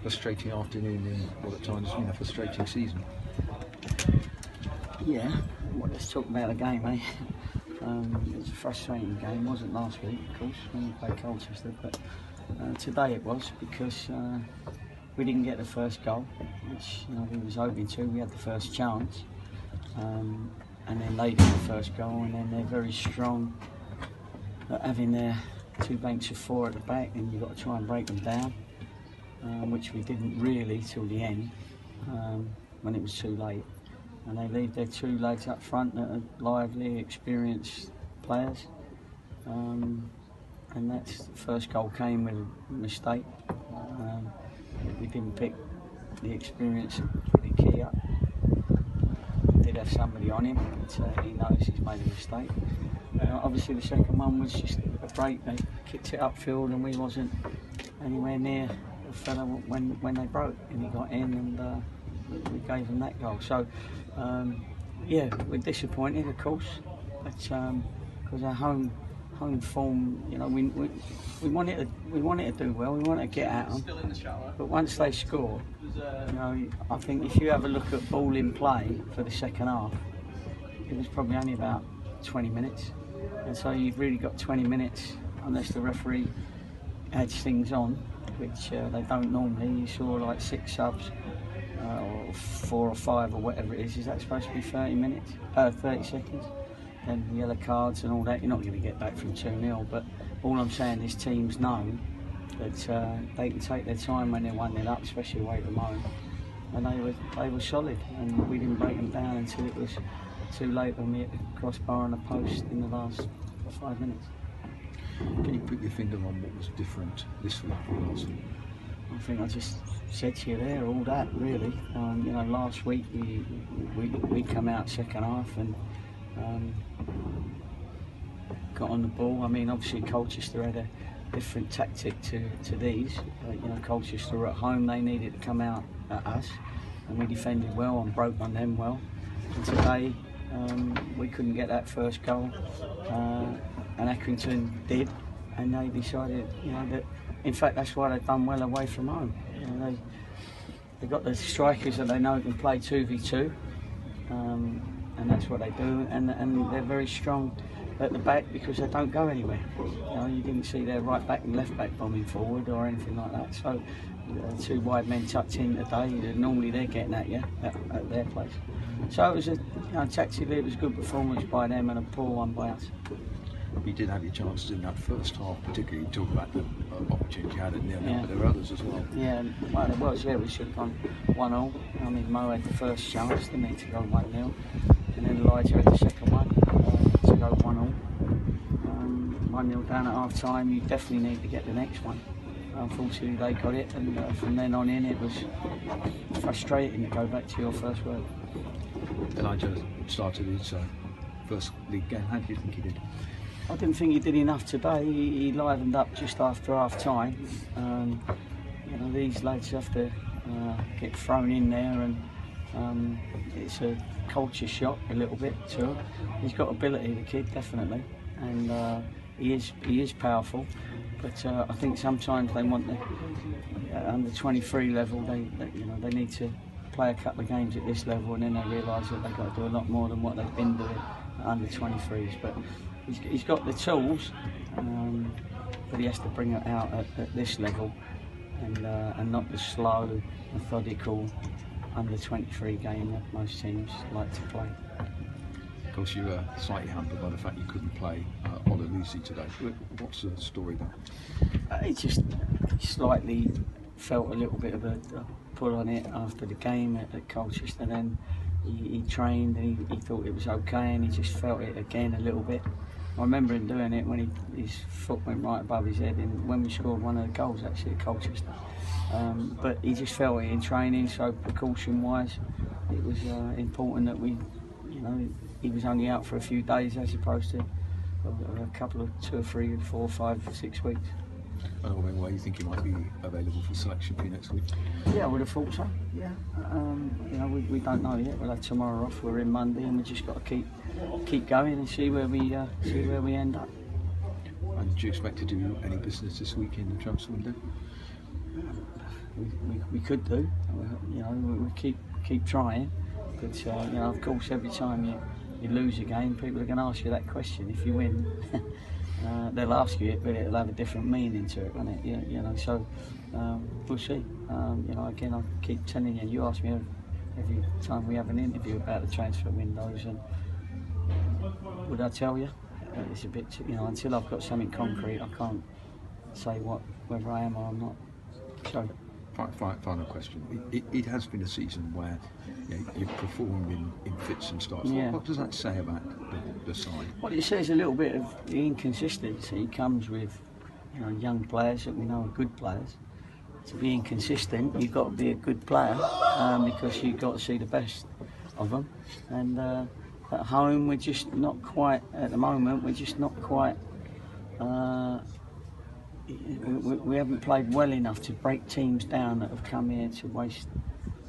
frustrating afternoon in what at times has been a frustrating season. Yeah, well, let's talk about the game, eh? It was a frustrating game, wasn't last week, of course, when we played Colchester, but today it was because we didn't get the first goal, which we was hoping to. We had the first chance, and then they did the first goal, and then they're very strong at having their two banks of four at the back, and you've got to try and break them down, which we didn't really till the end, when it was too late. And they leave their two lads up front that are lively, experienced players, and that's the first goal came with a mistake. We didn't pick the experience pretty key up. Did have somebody on him, but he knows he's made a mistake. Obviously the second one was just a break. They kicked it upfield and we wasn't anywhere near the fella when they broke, and he got in, and we gave them that goal. So yeah, we're disappointed, of course, but because our home form, we wanted to do well. We wanted to get at them, but once they score, I think if you have a look at ball in play for the second half, it was probably only about 20 minutes, and so you've really got 20 minutes unless the referee adds things on, which they don't normally. You saw like 6 subs. Or 4 or 5 or whatever it is that supposed to be 30 minutes, 30 seconds? Then yellow cards and all that, you're not going to get back from 2-0, but all I'm saying is teams know that they can take their time when they're 1-0 up, especially away from home, and they were solid, and we didn't break them down until it was too late when we hit the crossbar and the post in the last 5 minutes. Can you put your finger on what was different this week from last week? I think I just said to you there, all that really. Last week we come out second half and got on the ball. I mean, obviously Colchester had a different tactic to these. Colchester were at home, they needed to come out at us, and we defended well and broke on them well. And today we couldn't get that first goal, and Accrington did, and they decided, that. In fact, that's why they've done well away from home. They've got the strikers that they know can play 2v2, and that's what they do. And they're very strong at the back because they don't go anywhere. You didn't see their right back and left back bombing forward or anything like that. So 2 wide men tucked in today. Normally they're getting at you at their place. So it was tactically it was a good performance by them and a poor one by us. You did have your chances in that first half, particularly. You talk about the opportunity you had at nil, but there were others as well. Yeah, well, there was. Yeah, we should have gone 1-0. I mean, Mo had the first chance, didn't he, to go 1-0, and then Elijah had the second one to go 1-0. 1-0 down at half time. You definitely need to get the next one. Unfortunately, they got it, and from then on in, it was frustrating to go back to your first word. Elijah started his first league game. How do you think he did? I didn't think he did enough today. He livened up just after half time. These lads have to get thrown in there, and it's a culture shock a little bit to him. He's got ability, the kid, definitely, and he is powerful. But I think sometimes they want the under 23 level. They need to play a couple of games at this level, and then they realise that they've got to do a lot more than what they've been doing at under 23s. But he's got the tools, but he has to bring it out at this level, and not the slow, methodical under 23 game that most teams like to play. Of course, you were slightly hampered by the fact you couldn't play Lucy today. What's the story there? It just slightly felt a little bit of a pull on it after the game at Colchester. Then he trained and he thought it was okay, and he just felt it again a little bit. I remember him doing it when his foot went right above his head, and when we scored one of the goals actually at Colchester. But he just felt it in training, so precaution-wise, it was important that he was only out for a few days as opposed to a couple of 2 or 3 or 4 or 5 or 6 weeks. Where you think he might be available for selection for you next week? Yeah, I would have thought so. Yeah, we don't know yet. We'll have tomorrow off. We're in Monday, and we just got to keep going and see where we end up. And do you expect to do any business this week in the transfer window? we could do. You know, we keep trying, but you know, of course, every time you lose a game, people are going to ask you that question. If you win, they'll ask you it, but it'll have a different meaning to it, won't it? You know, so we'll see. You know, again, I keep telling you. You ask me every time we have an interview about the transfer windows, and would I tell you? It's a bit, you know, until I've got something concrete, I can't say whether I am or I'm not. So. Final question. It has been a season where you've performed in fits and starts. Yeah. What does that say about the side? Well, it says a little bit of the inconsistency comes with, you know, young players that we know are good players. To be inconsistent, you've got to be a good player because you've got to see the best of them. And at home, we're just not quite, at the moment, we're just not quite, we haven't played well enough to break teams down that have come here to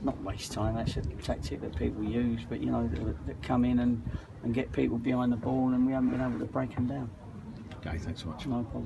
not waste time, that's a tactic that people use, but you know, that come in and get people behind the ball, and we haven't been able to break them down. Okay, thanks so much. No problem.